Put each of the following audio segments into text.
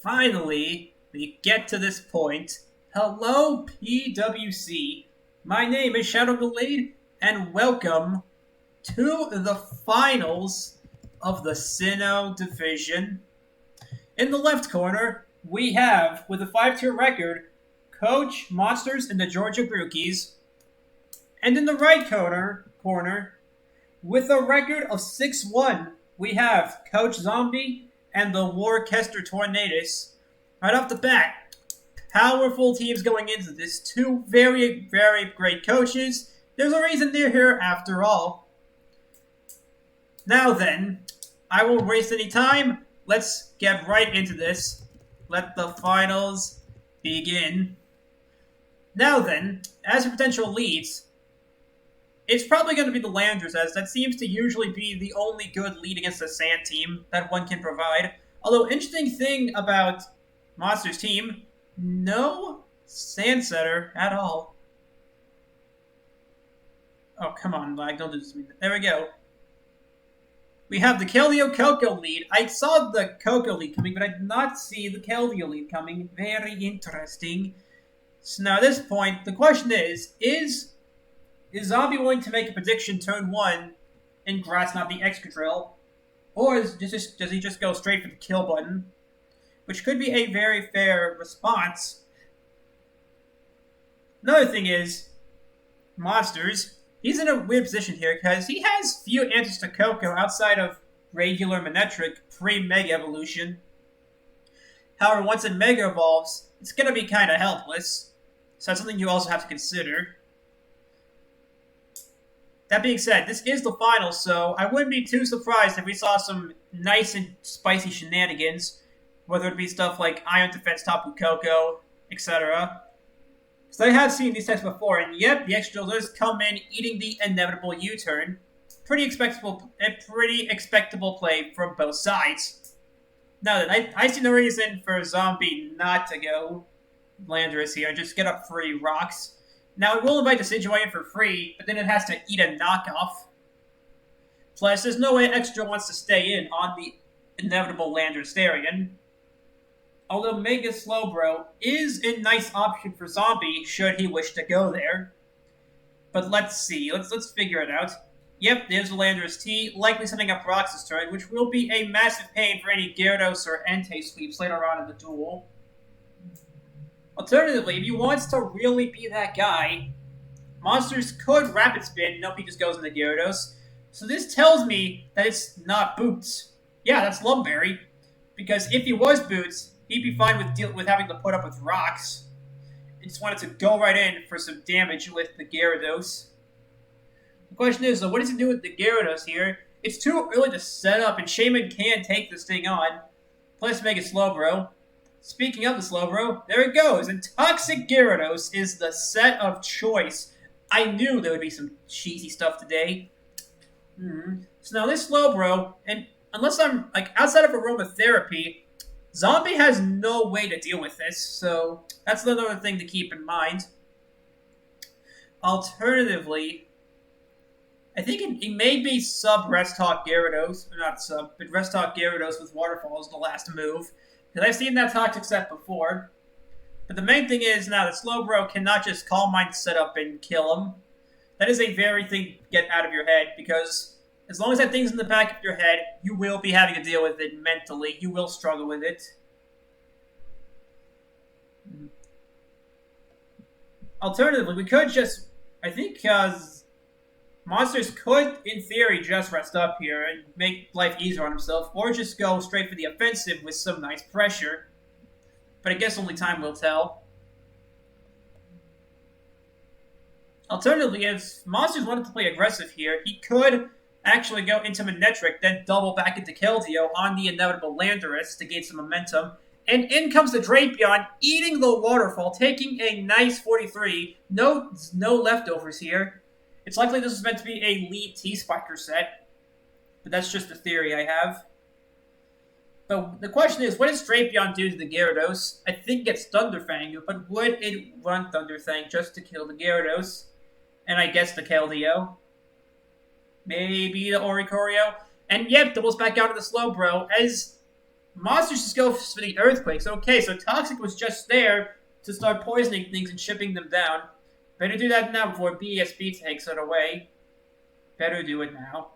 Finally, we get to this point. Hello, PWC. My name is Gallade, and welcome to the finals of the Sinnoh division. In the left corner, we have, with a 5-tier record, Coach Monsters and the Georgia Brookies. And in the right corner, with a record of 6-1, we have Coach Zombie and the Warchester Tornadoes. Right off the bat, powerful teams going into this. Two very, very great coaches. There's a reason they're here after all. Now then, I won't waste any time. Let's get right into this. Let the finals begin. Now then, as for potential leads, it's probably going to be the Landers, as that seems to usually be the only good lead against the Sand team that one can provide. Although, interesting thing about Monsters team, no Sand setter at all. Oh, come on, lag, don't do this to me. There we go. We have the Keldeo Coco lead. I saw the Coco lead coming, but I did not see the Keldeo lead coming. Very interesting. So now at this point, the question is Zombie willing to make a prediction turn 1 and grass not the extra drill? Or does he just go straight for the kill button? Which could be a very fair response. Another thing is, Monsters, he's in a weird position here because he has few answers to Coco outside of regular Manetric pre-Mega Evolution. However, once it Mega Evolves, it's going to be kind of helpless. So that's something you also have to consider. That being said, this is the final, so I wouldn't be too surprised if we saw some nice and spicy shenanigans, whether it be stuff like Iron Defense Tapu Koko, etc. Because I have seen these types before, and yep, the extra does come in eating the inevitable U-turn. Pretty expectable play from both sides. Now then, I see no reason for Zombie not to go Landorus here and just get up free rocks. Now, it will invite the Decidueye for free, but then it has to eat a knockoff. Plus, there's no way Extra wants to stay in on the inevitable Landorus-Therian. Although Mega Slowbro is a nice option for Zombie, should he wish to go there. But let's see, let's figure it out. Yep, there's the Landorus T, likely setting up Rox's turn, which will be a massive pain for any Gyarados or Entei sweeps later on in the duel. Alternatively, if he wants to really be that guy, Monsters could Rapid Spin. Nope, he just goes into Gyarados. So this tells me that it's not Boots. Yeah, that's Lumberry. Because if he was Boots, he'd be fine with having to put up with rocks. He just wanted to go right in for some damage with the Gyarados. The question is, though, what does he do with the Gyarados here? It's too early to set up, and Shaman can take this thing on. Plus, make it Slowbro. Speaking of the Slowbro, there it goes, and Toxic Gyarados is the set of choice. I knew there would be some cheesy stuff today. So now this Slowbro, and unless I'm, outside of aromatherapy, Zombie has no way to deal with this, so that's another thing to keep in mind. Alternatively, I think it may be sub-Rest Talk Gyarados, or not sub, but Rest Talk Gyarados with Waterfall is the last move. Because I've seen that Toxic set before. But the main thing is now that Slowbro cannot just Calm Mind set up and kill him. That is a very thing to get out of your head, because as long as that thing's in the back of your head, you will be having to deal with it mentally. You will struggle with it. Alternatively, we could just... I think Monsters could, in theory, just rest up here and make life easier on himself, or just go straight for the offensive with some nice pressure. But I guess only time will tell. Alternatively, if Monsters wanted to play aggressive here, he could actually go into Manetric, then double back into Keldeo on the inevitable Landorus to gain some momentum. And in comes the Drapion, eating the Waterfall, taking a nice 43. No leftovers here. It's likely this was meant to be a lead T-Spiker set, but that's just a theory I have. But the question is, what does Drapion do to the Gyarados? I think it gets Thunderfang, but would it run Thunderfang just to kill the Gyarados? And I guess the Keldeo. Maybe the Oricorio. And yep, doubles back out of the Slowbro, as Monsters just go for the earthquakes. Okay, so Toxic was just there to start poisoning things and shipping them down. Better do that now before BSB takes it away. Better do it now.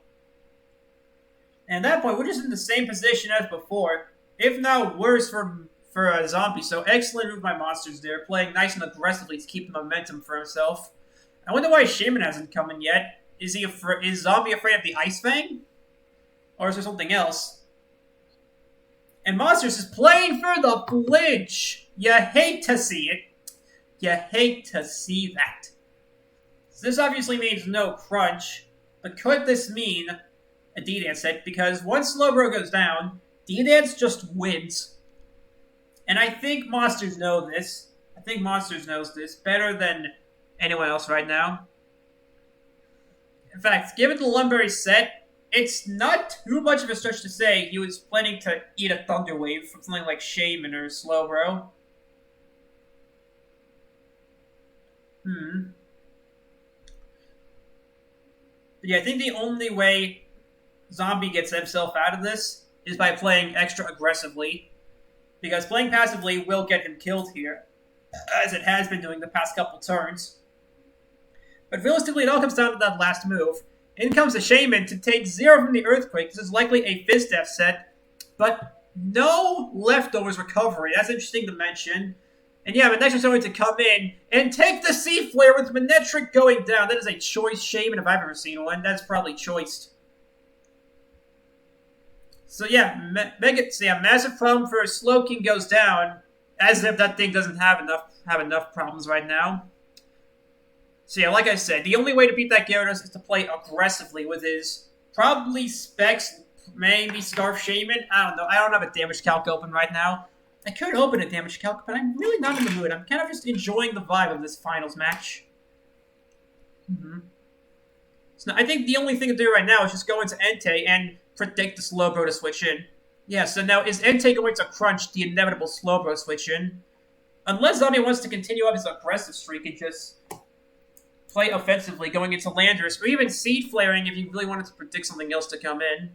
And at that point, we're just in the same position as before, if not worse for a zombie. So excellent move by Monsters there, playing nice and aggressively to keep the momentum for himself. I wonder why Shaman hasn't come in yet. Is Zombie afraid of the Ice Fang? Or is there something else? And Monsters is playing for the flinch. You hate to see it. You hate to see that. So this obviously means no crunch. But could this mean a D-Dance set? Because once Slowbro goes down, D-Dance just wins. And I think Monsters know this. I think Monsters knows this better than anyone else right now. In fact, given the Lumberry set, it's not too much of a stretch to say he was planning to eat a Thunder Wave from something like Shaman or Slowbro. But yeah, I think the only way Zombie gets himself out of this is by playing extra aggressively. Because playing passively will get him killed here, as it has been doing the past couple turns. But realistically, it all comes down to that last move. In comes the Shaman to take 0 from the Earthquake. This is likely a Fizdef set, but no leftovers recovery. That's interesting to mention. And yeah, Manectric's going to come in and take the Sea Flare with Manectric going down. That is a choice Shaman if I've ever seen one. That's probably choiced. So yeah, massive problem for Slowking goes down, as if that thing doesn't have enough problems right now. So yeah, like I said, the only way to beat that Gyarados is to play aggressively with his probably Specs, maybe Scarf Shaman. I don't know. I don't have a damage calc open right now. I could open a damage calc, but I'm really not in the mood. I'm kind of just enjoying the vibe of this finals match. So I think the only thing to do right now is just go into Entei and predict the Slowbro to switch in. Yeah, so now is Entei going to crunch the inevitable Slowbro switch in? Unless Zombie wants to continue up his aggressive streak and just play offensively, going into Landorus, or even Seed Flaring if you really wanted to predict something else to come in.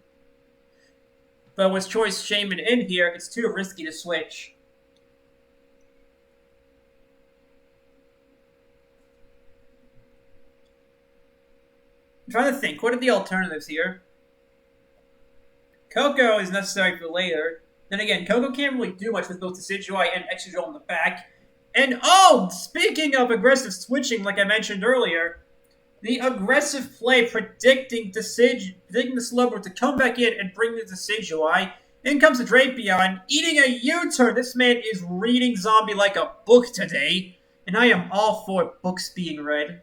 But with Choice Shaman in here, it's too risky to switch. I'm trying to think, what are the alternatives here? Coco is necessary for later. Then again, Coco can't really do much with both Decidueye and Excadrill in the back. And oh, speaking of aggressive switching, like I mentioned earlier, the aggressive play predicting the Slowbro to come back in and bring the Decidueye. In comes the Drapion, eating a U-turn. This man is reading Zombie like a book today, and I am all for books being read.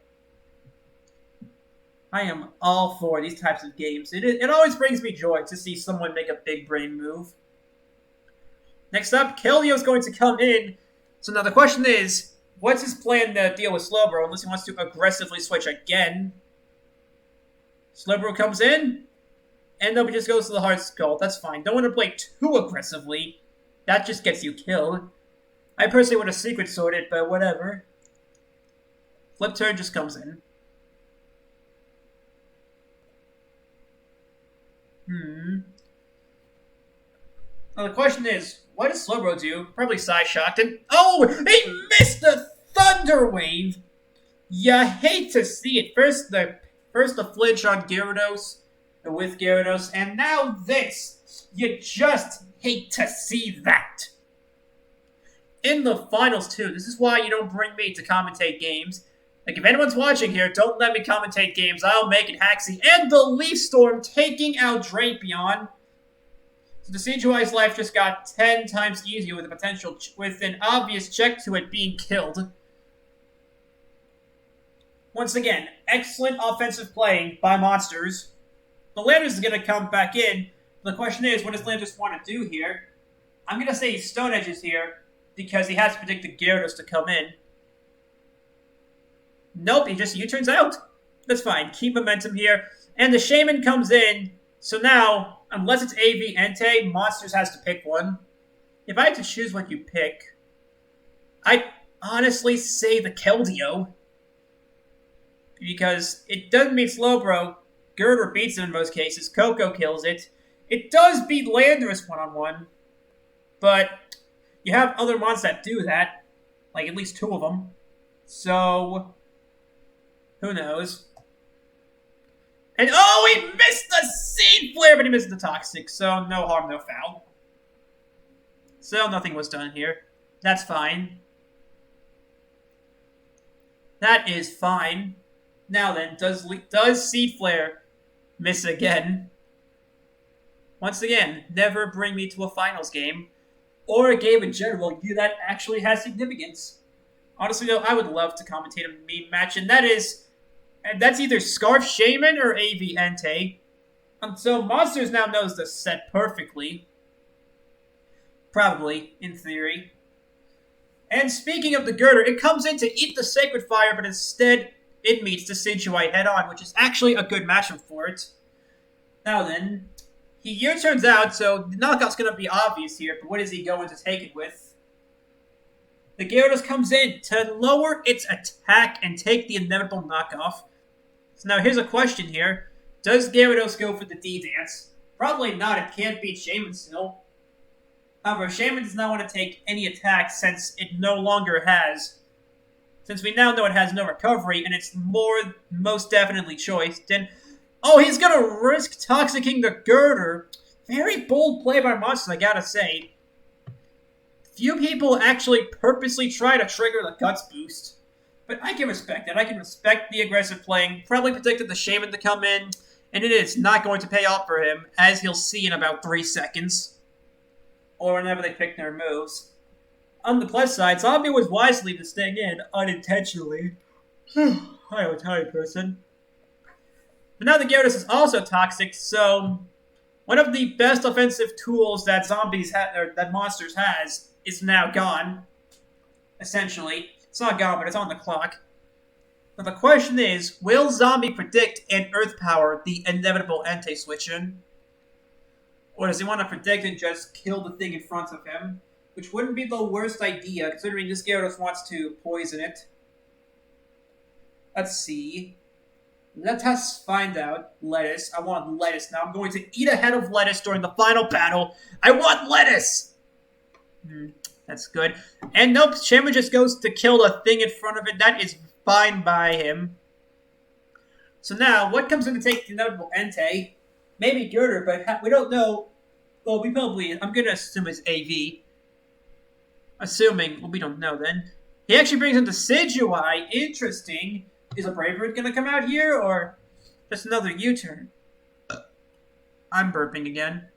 I am all for these types of games. It always brings me joy to see someone make a big brain move. Next up, Keldeo is going to come in. So now the question is, what's his plan to deal with Slowbro unless he wants to aggressively switch again? Slowbro comes in, and nobody just goes to the Hard Skull. That's fine. Don't want to play too aggressively. That just gets you killed. I personally would have Secret Sworded, but whatever. Flip Turn just comes in. Now the question is, what does Slowbro do? Probably Psyshocked and oh, he missed the Thunder Wave. You hate to see it. First the flinch on Gyarados, with Gyarados, and now this. You just hate to see that. In the finals too. This is why you don't bring me to commentate games. Like, if anyone's watching here, don't let me commentate games. I'll make it Haxie. And the Leaf Storm taking out Drapion. So the Decidueye's life just got 10 times easier with with an obvious check to it being killed. Once again, excellent offensive playing by Monsters. The Landorus is going to come back in. The question is, what does Landorus want to do here? I'm going to say Stone Edges here, because he has to predict the Gyarados to come in. Nope, he just U-turns out. That's fine. Keep momentum here. And the Shaman comes in. So now, unless it's AV Entei, Monsters has to pick one. If I had to choose what you pick, I'd honestly say the Keldeo. Because it doesn't beat Slowbro. Girder beats it in most cases. Coco kills it. It does beat Landorus one-on-one. but you have other monsters that do that, like at least 2 of them. So, who knows? And oh, he missed the Seed Flare, but he missed the Toxic, so no harm, no foul. So nothing was done here. That's fine. That is fine. Now then, does Seed Flare miss again? Once again, never bring me to a finals game, or a game in general that actually has significance. Honestly, though, I would love to commentate a meme match, and that's either Scarf Shaman or AV Entei. So Monsters now knows the set perfectly. Probably, in theory. And speaking of the girder, it comes in to eat the Sacred Fire, but instead it meets the Sidgewai head-on, which is actually a good matchup for it. Now then, he U-turns out, so the knockout's going to be obvious here, but what is he going to take it with? The Gyarados comes in to lower its attack and take the inevitable knockoff. So now here's a question here. Does Gyarados go for the D-Dance? Probably not. It can't beat Shaman still. However, Shaman does not want to take any attack since it no longer has. Since we now know it has no recovery, and it's most definitely choice, then... Oh, he's gonna risk Toxicking the Girder. Very bold play by Monsters, I gotta say. Few people actually purposely try to trigger the Guts boost. But I can respect that. I can respect the aggressive playing. Probably predicted the Shaman to come in, and it is not going to pay off for him, as he'll see in about 3 seconds. Or whenever they pick their moves. On the plus side, Zombie was wise to leave this thing in, unintentionally. I'm a tired person. But now the Gyarados is also toxic, so one of the best offensive tools that that Monsters has is now gone. Essentially. It's not gone, but it's on the clock. But the question is, will Zombie predict and Earth Power the inevitable Entei switch-in? Or does he want to predict and just kill the thing in front of him? Which wouldn't be the worst idea, considering this Gyarados wants to poison it. Let's see. Let us find out. Lettuce. I want lettuce. Now I'm going to eat a head of lettuce during the final battle. I want lettuce! That's good. And nope, Shaman just goes to kill the thing in front of it. That is fine by him. So now, what comes in to take the inevitable Entei? Maybe Girder, but we don't know. Well, I'm going to assume it's AV. Assuming, well, we don't know then. He actually brings in the Sidgewai. Interesting. Is a Brave Bird going to come out here, or just another U-turn? I'm burping again.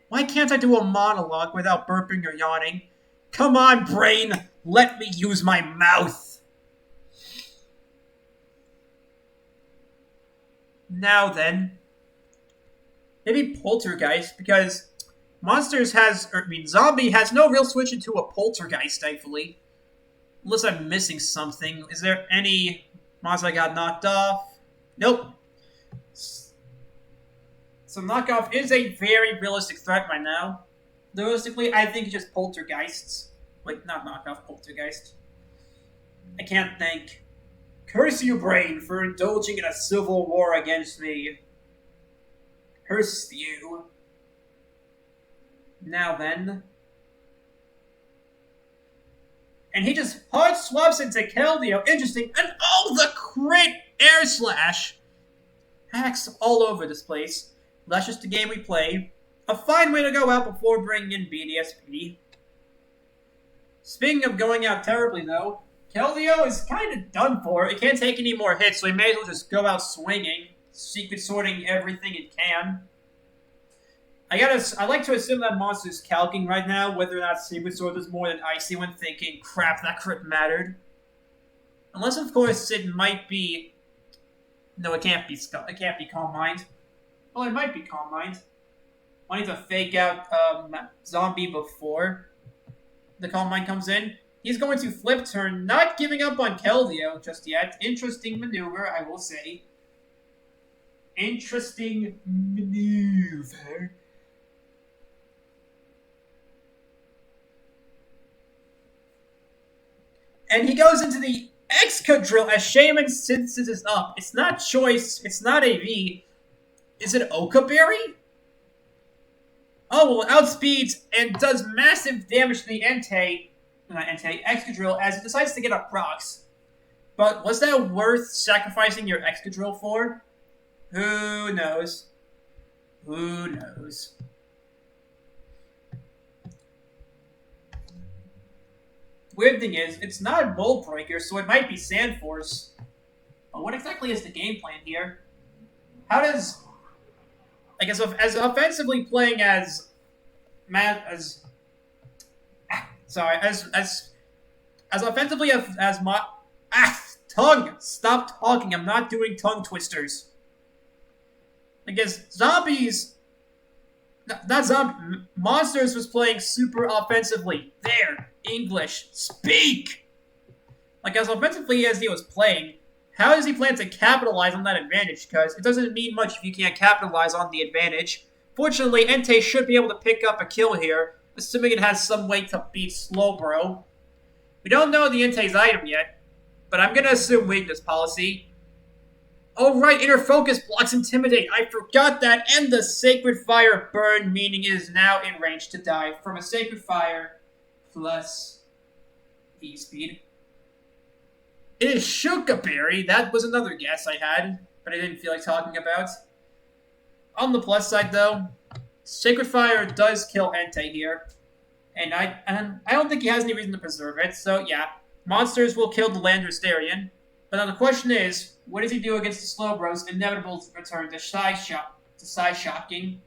Why can't I do a monologue without burping or yawning? Come on, brain! Let me use my mouth! Now then. Maybe Poltergeist, because Zombie has no real switch into a Poltergeist, thankfully. Unless I'm missing something. Is there any monster that got knocked off? Nope. So knockoff is a very realistic threat right now. Realistically, I think it's just Poltergeists. Like, not knockoff, Poltergeist. I can't think. Curse you, brain, for indulging in a civil war against me. Curse you. Now then. And he just hard swaps into Keldeo. Interesting. And oh, the crit air slash. Hacks all over this place. That's just the game we play. A fine way to go out before bringing in BDSP. Speaking of going out terribly, though, Keldeo is kind of done for. It can't take any more hits, so he may as well just go out swinging. Secret sorting everything it can. I like to assume that Monster's calcing right now whether or not Secret Sword is more than Icy when thinking, crap, that crit mattered. Unless, of course, it might be... No, it can't be Calm Mind. Well, it might be Calm Mind. Wanting to fake out Zombie before the Calm Mind comes in. He's going to flip turn, not giving up on Keldeo just yet. Interesting maneuver, I will say. Interesting maneuver. And he goes into the Excadrill as Shaman senses up. It's not Choice. It's not AV. Is it Okaberry? Oh, well, outspeeds and does massive damage to the Entei, not Entei, Excadrill as it decides to get up rocks. But was that worth sacrificing your Excadrill for? Who knows? Who knows? Weird thing is, it's not a Mold Breaker, so it might be Sand Force. But what exactly is the game plan here? How does... I guess as offensively playing as offensively as tongue, stop talking. I'm not doing tongue twisters. I guess monsters was playing super offensively. There, English, speak. Like as offensively as he was playing, how does he plan to capitalize on that advantage? Because it doesn't mean much if you can't capitalize on the advantage. Fortunately, Entei should be able to pick up a kill here, assuming it has some way to beat Slowbro. We don't know the Entei's item yet, but I'm going to assume weakness policy. Oh right, Inner Focus blocks Intimidate. I forgot that. And the Sacred Fire burn, meaning it is now in range to die from a Sacred Fire plus E-Speed. It is Shukaberry. That was another guess I had, but I didn't feel like talking about. On the plus side, though, Sacred Fire does kill Entei here. And I don't think he has any reason to preserve it, so yeah. Monsters will kill the Landristarian. But now the question is, what does he do against the Slowbro's inevitable return to Side Shocking?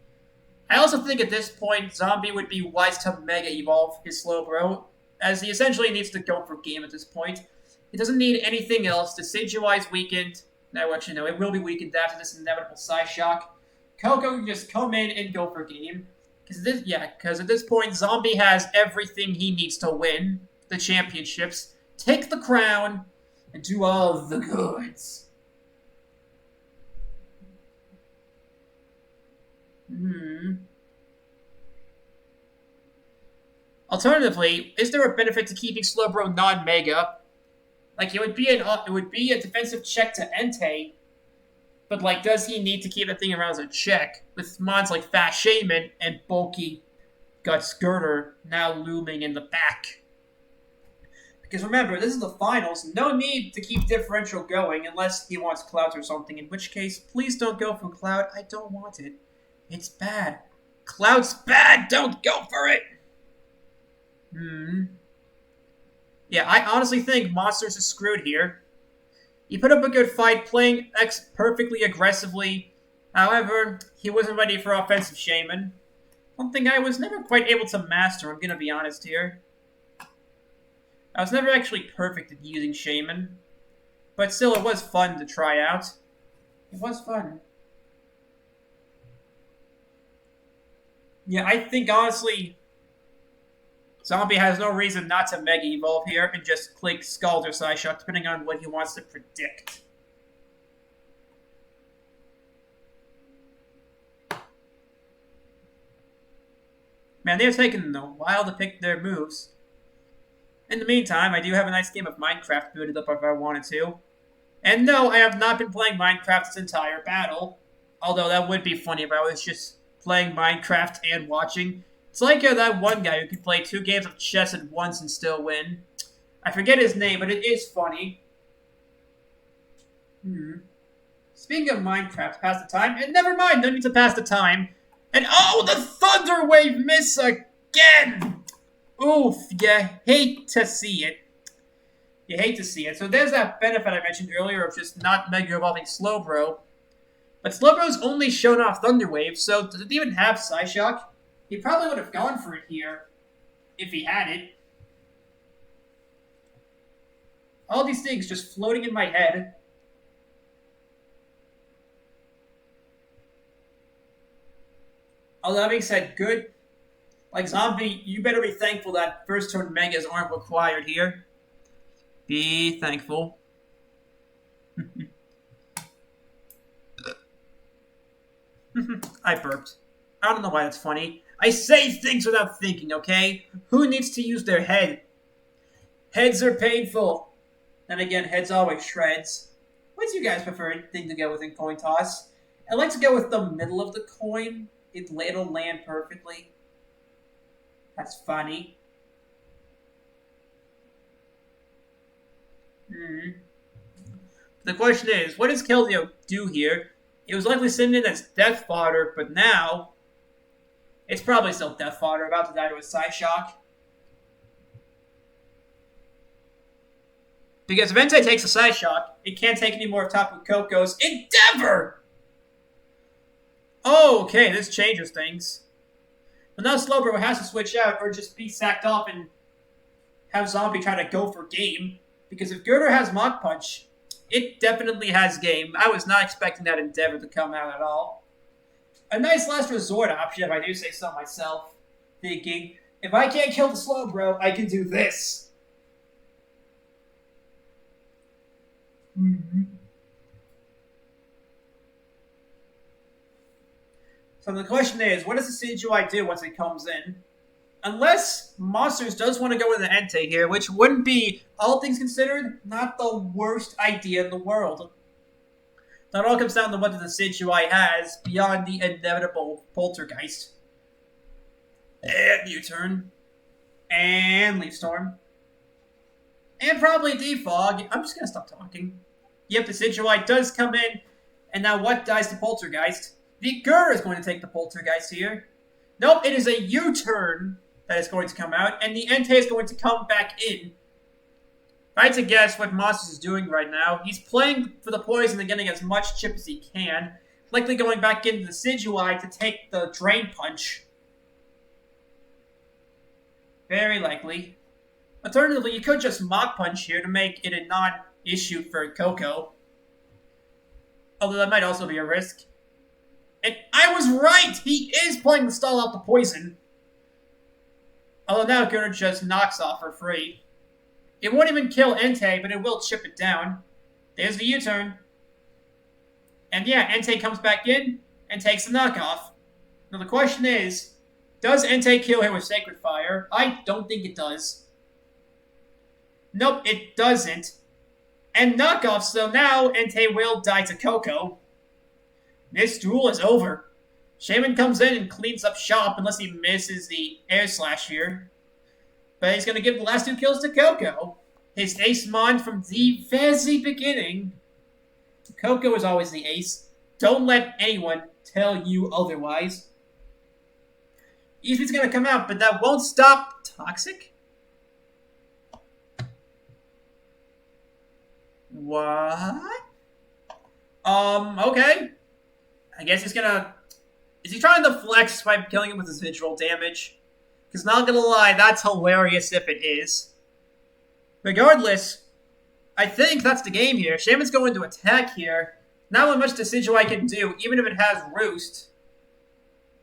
I also think at this point, Zombie would be wise to Mega Evolve his Slowbro, as he essentially needs to go for game at this point. He doesn't need anything else. Decidueye's weakened. No, actually, no. It will be weakened after this inevitable Psy Shock. Coco can just come in and go for game. Because at this point, Zombie has everything he needs to win the championships, take the crown, and do all the goods. Alternatively, is there a benefit to keeping Slowbro non-Mega? Like, it would be a defensive check to Entei, but, like, does he need to keep that thing around as a check? With mons like Fast Shaman and bulky Gut Skirter now looming in the back. Because remember, this is the finals. No need to keep differential going unless he wants Cloud or something, in which case, please don't go for Cloud. I don't want it. It's bad. Cloud's bad! Don't go for it! Yeah, I honestly think Monsters is screwed here. He put up a good fight, playing X perfectly aggressively. However, he wasn't ready for offensive Shaman. Something I was never quite able to master, I'm gonna be honest here. I was never actually perfect at using Shaman. But still, it was fun to try out. It was fun. Yeah, I think, honestly, Zombie has no reason not to Mega Evolve here and just click Scald or Psyshock, depending on what he wants to predict. Man, they're taking a while to pick their moves. In the meantime, I do have a nice game of Minecraft booted up if I wanted to. And no, I have not been playing Minecraft this entire battle. Although that would be funny if I was just playing Minecraft and watching. It's like that one guy who could play 2 games of chess at once and still win. I forget his name, but it is funny. Speaking of Minecraft, pass the time. And never mind, no need to pass the time. And oh, the Thunder Wave miss again! Oof, you hate to see it. You hate to see it. So there's that benefit I mentioned earlier of just not Mega Evolving Slowbro. But Slowbro's only shown off Thunder Wave, so does it even have Psyshock? He probably would have gone for it here if he had it. All these things just floating in my head. All that being said, good. Like, Zombie, you better be thankful that first turn Megas aren't required here. Be thankful. I burped. I don't know why that's funny. I say things without thinking, okay? Who needs to use their head? Heads are painful. Then again, heads always shreds. What do you guys prefer thing to go with in coin toss? I like to go with the middle of the coin. It'll land perfectly. That's funny. The question is, what does Keldeo do here? It was likely sent in as death fodder, but now it's probably still death fodder, about to die to a side shock. Because if Entei takes a side shock, it can't take any more of Tapu Koko's Endeavor! Oh, okay, this changes things. But now Slowbro has to switch out or just be sacked off and have Zombie try to go for game. Because if Girder has Mach Punch, it definitely has game. I was not expecting that Endeavor to come out at all. A nice last resort option, if I do say so myself. Thinking, if I can't kill the Slowbro, I can do this. So the question is, what does the Decidueye do once it comes in? Unless Monsters does want to go with an Entei here, which wouldn't be, all things considered, not the worst idea in the world. That all comes down to what the Decidueye has beyond the inevitable Poltergeist. And U-turn. And Leaf Storm. And probably Defog. I'm just going to stop talking. Yep, the Decidueye does come in. And now what dies to Poltergeist? The Gur is going to take the Poltergeist here. Nope, it is a U-turn that is going to come out, and the Entei is going to come back in. If I had to guess what Monsters is doing right now, he's playing for the poison and getting as much chip as he can, likely going back into the Decidueye to take the Drain Punch. Very likely. Alternatively, you could just Mach Punch here to make it a non-issue for Koko. Although that might also be a risk. And I was right! He is playing to stall out the poison. Although now Girder just knocks off for free. It won't even kill Entei, but it will chip it down. There's the U-turn. And yeah, Entei comes back in and takes the knockoff. Now the question is, does Entei kill him with Sacred Fire? I don't think it does. Nope, it doesn't. And knockoff, so now Entei will die to Koko. This duel is over. Shaman comes in and cleans up shop unless he misses the air slash here. But he's going to give the last two kills to Koko. His ace mon from the very beginning. Koko is always the ace. Don't let anyone tell you otherwise. Eevee's going to come out, but that won't stop Toxic? What? Okay. I guess he's gonna... Is he trying to flex by killing him with his visual damage? Because not gonna lie, that's hilarious if it is. Regardless, I think that's the game here. Shaman's going to attack here. Not much Decidueye can do, even if it has Roost.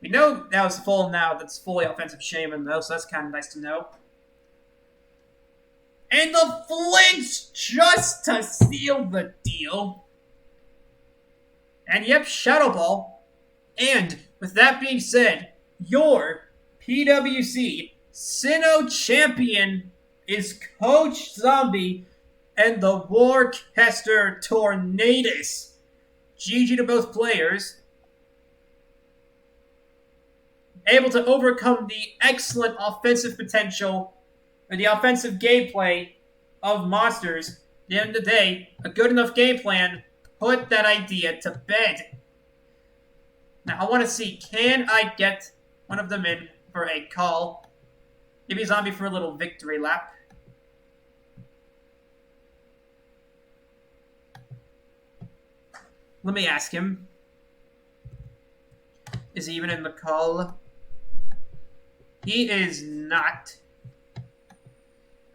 We know that was full now. That's fully offensive Shaman, though, so that's kind of nice to know. And the flinch just to seal the deal. And yep, Shadow Ball. And with that being said, your PWC Sinnoh champion is Coach Zombie and the Warcaster Tornadus. GG to both players. Able to overcome the excellent offensive potential or the offensive gameplay of Monsters. At the end of the day, a good enough game plan put that idea to bed. Now, I want to see, can I get one of them in for a call? Maybe Zombie for a little victory lap. Let me ask him. Is he even in the call? He is not.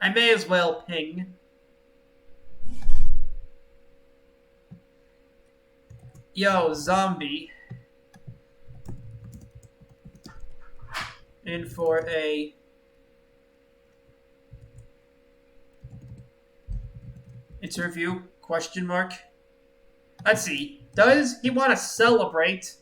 I may as well ping. Yo, Zombie. In for a... interview? Question mark. Let's see. Does he want to celebrate?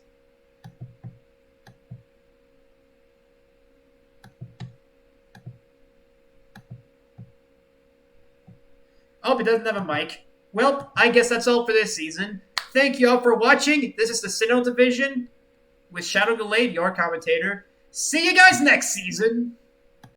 Oh, he doesn't have a mic. Well, I guess that's all for this season. Thank you all for watching. This is the Sinnoh Division with Shadow Gallade, your commentator. See you guys next season.